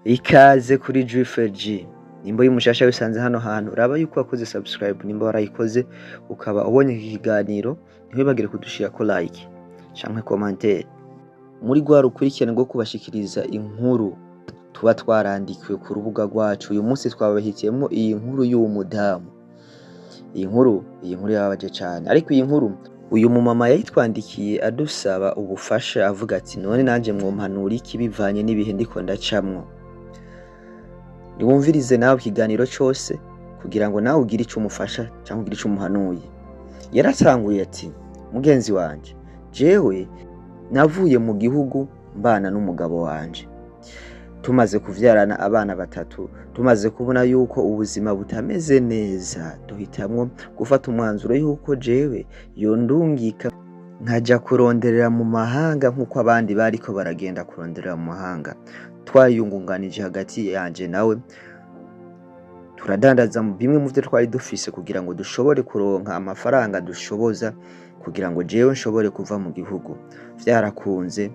Ikaze kuri G4G. Nimba uyu mushasha wisanze hano hantu uraba yuko wakoze subscribe, nimba warayikoze ukaba ubonye iki kiganiro ntiwibagire kudushirako like canke commentaire. Muri gwa rukurikirane rwo kubashikiriza inkuru tuba twarandikiwe ku rubuga rwacu, uyu munsi twabahitiyemo iyi nkuru y'uwo mudamu. Iyi nkuru yababaje cyane, ariko iyi nkuru uyu mumama yayitwandikiye adusaba ubufasha avuga ati none nanje mwompanura iki bivanye n'ibihe ndiko ndacamwo. Niwumvirize nawe ikiganiro cyose kugira ngo nawe ugire icyo umufasha cyangwa ugire icyo umuhanuye. Yaratanguye ati mugenzi wanje, jewe navuye mu gihugu mbana n'umugabo wanje, tumaze kuvyarana abana batatu, tumaze kubona yuko ubuzima butameze neza, duhitamwo gufata umwanzuro yuko jewe yondungika nkaja kuronderera mu mahanga nk'uko abandi bariko baragenda kuronderera mu mahanga. Twayungunganije hagati yanje nawe, turadandaza bimwe mu byo twari dufise kugira ngo dushobore kuronka amafaranga dushoboza kugira ngo jewe nshobore kuva mu gihugu. Vyarakunze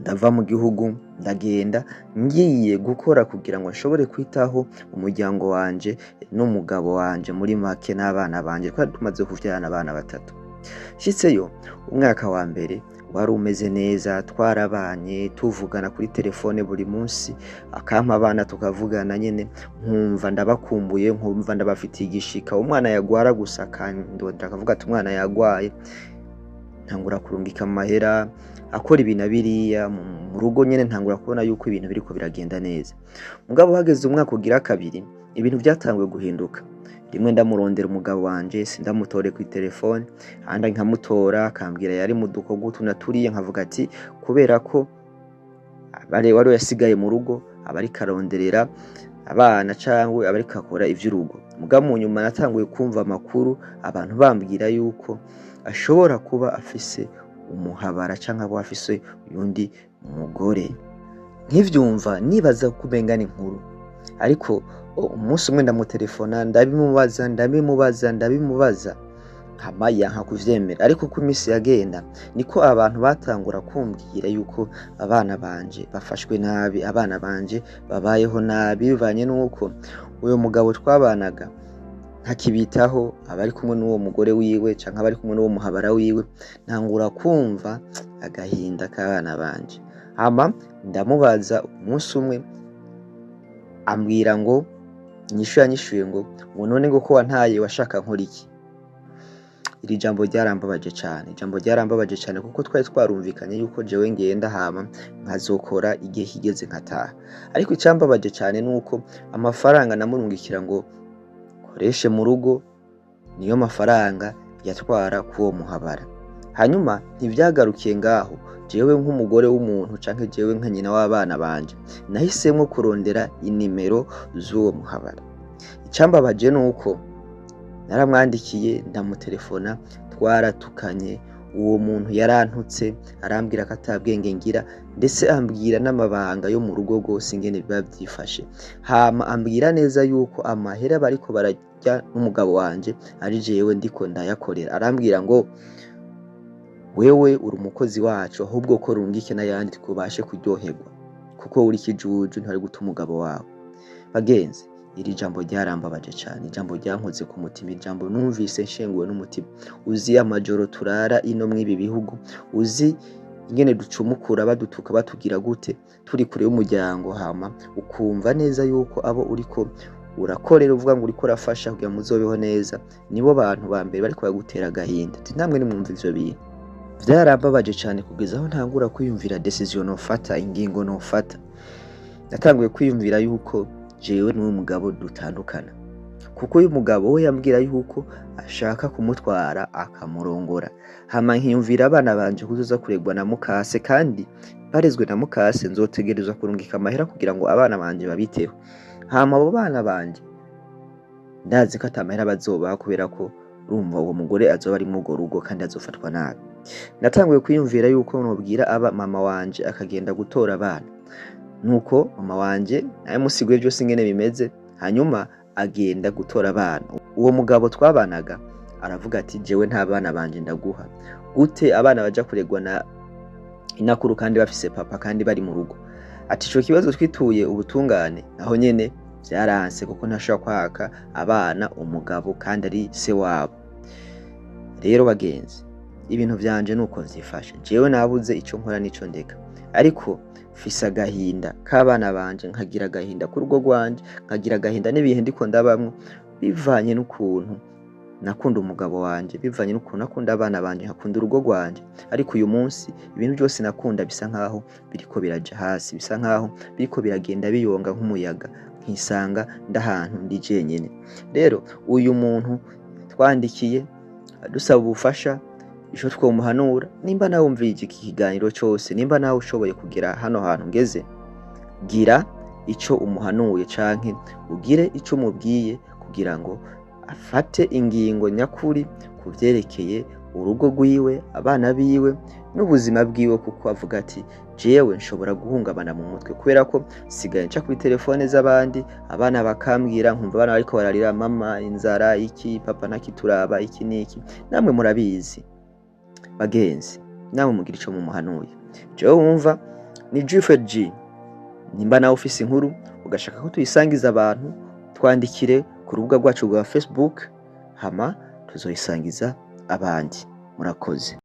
ndava mu gihugu ndagenda ngiye gukora kugira ngo nshobore kwitaho umuryango wanje n'umugabo wanje, muri make n'abana banje. Twari tumaze kuvyarana abana batatu. Shitseyo umwaka wa mbere wari umeze neza, twarabanye tuvugana kuri telefone buri munsi, akampa abana tukavugana nyene, nkumva ndabakumbuye, nkumva ndabafitiye igishika. Umwana yagwara gusa kandondera akavuga ati umwana yagwaye, ntangura kurungika amahera akora ibintu biriya mu rugo nyene, ntangura kubona yuko ibintu biriko biragenda neza. Mugabo hageze umwaka ugira kabiri, ibintu byatanguye guhinduka. Rimwe ndamurondera umugabo wanje sindamutore ku telefone, handi nkamutora akambwira yari mu dukogo tunaturiye, nkavuga ati kubera ko wari yasigaye mu rugo abari karonderera abana cyangwa abari kakora ivy'urugo. Mugabo mu nyuma natanguye kumva amakuru abantu bambwira yuko ashobora kuba afise umuhabara cyangwa abo afise uyundi mugore. Nkivyumva nibaza kubengana inkuru, ariko umunsi umwe ndamutelefona ndabimubaza nkamaya nka kuvyemera. Ariko uko iminsi yagenda niko abantu batangura kumbwira yuko abana banje bafashwe nabi, abana banje babayeho nabi bivanye nuko uyo mugabo twabanaga ntakibitaho, abari kumwe n'uwo mugore wiwe canke abari kumwe n'uwo muhabara wiwe. Ntangura kumva agahinda k'abana banje. Hama ndamubaza umunsi umwe, ambwira ngo nyishuye ngo none ngo ko wantaye washaka nkora iki? Iri jambo ryarambabaje cyane, kuko twari twarumvikanye yuko jewe ngenda hama nkazokora igihe kigeze nkataha. Ariko icambabaje cyane nuko amafaranga namurungikira ngo koreshe mu rugo niyo mafaranga yatwara kuwo muhabara. Hanyuma ntivyagarukiye ngaho, jewe nk'umugore w'umuntu canke jewe nka nyina w'abana banje nahisemwo kurondera inimero z'uwo muhabara. Icambabaje nuko naramwandikiye ndamutelefona, twaratukanye. Uwo muntu yarantutse arambwira ko atabwenge ngira, ndetse ambwira n'amabanga yo mu rugo rwose ingene biba byifashe. Hama ambwira neza yuko amahera bariko barajya n'umugabo wanje ari jewe ndiko ndayakorera. Arambwira ngo wewe uri umukozi wacu, ahubwo ko rungike n'ayandi tukubashe kuryoherwa, kuko uri kijuju ntari guta umugabo wawe. Bagenzi, iri jambo ryarambabaje cyane, ijambo ryankoze ku mutima, ijambo numvise nshenguwe n'umutima. Uzi amajoro turara ino mw'ibi bihugu, uzi ingene ducumukura badutuka batugira gute turi kure y'umuryango, hama ukumva neza yuko abo uriko urakorera uvuga ngo uriko urafasha kugira muzobeho neza nibo bantu ba mbere bariko bagutera agahinda. Namwe nimwumva ivyo bintu. Vyarambabaje cyane kugeza aho ntangura kwiyumvira decision nofata, ingingo nofata. Natanguye kwiyumvira yuko jewe n'uwo mugabo dutandukana, kuko uyu mugabo we yambwira yuko ashaka kumutwara akamurongora. Hama nkiyumvira abana banje kuzoza kuregwa na mukase, kandi barezwe na mukase nzotegerezwa kurungika amahera kugira ngo abana banje babiteho. Hama abo bana banje ndazi ko atamahera bazobaha, kubera ko urumva uwo mugore azoba ari mu rugo kandi azofatwa nabi. Natanguye kwiyumvira yuko nobwira mama wanje akagenda gutora abana, nuko mama wanje naye musiguye byose ingene bimeze, hanyuma agenda gutora abana. Uwo mugabo twabanaga aravuga ati jewe nta bana banje ndaguha, gute abana baja kuregwa na inakuru kandi bafise papa kandi bari mu rugo? ati ico kibazo twituye ubutungane naho nyene vyaranse kuko ntashobora kwaka abana umugabo kandi ari se wabo. Rero bagenzi, ibintu vyanje nuko vyifashe, jewe nabuze ico nkora n'ico ndeka, ariko mfise agahinda k'abana banje, nkagira agahinda k'urugo rwanje, nkagira agahinda n'ibihe ndiko ndabamwo, bivanye n'ukuntu nakunda umugabo wanje, bivanye n'ukuntu nakunda abana banje, nkakunda urugo rwanje. Ariko uyu munsi ibintu byose nakunda bisa nkaho biriko biraja hasi, bisa nkaho biriko biragenda biyonga nk'umuyaga, nkisanga ndahantu ndi jenyene. Rero uyu muntu twandikiye dusaba ubufasha ico twomuhanura, nimba nawe umvije iki kiganiro cose, nimba nawe ushoboye kugera hano hantu ngeze, gira ico umuhanuye canke ugire ico umubwiye kugira ngo afate ingingo nyakuri ku vyerekeye urugo rwiwe, abana biwe n'ubuzima bwiwe, kuko avuga ati jewe nshobora guhungabana mu mutwe kubera ko sigaye nca kuri telefone z'abandi, abana bakambwira nkumva abana bariko bararira, mama inzara iki, papa ntakituraba iki niki. Namwe murabizi bagenzi, namwe mugira ico mumuhanuye. Jewe wumva ni Gifford G. Nimba nawe ufise inkuru ugashaka ko tuyisangiza abantu, twandikire ku rubuga rwacu rwa Facebook, hama tuzoyisangiza abandi. Murakoze.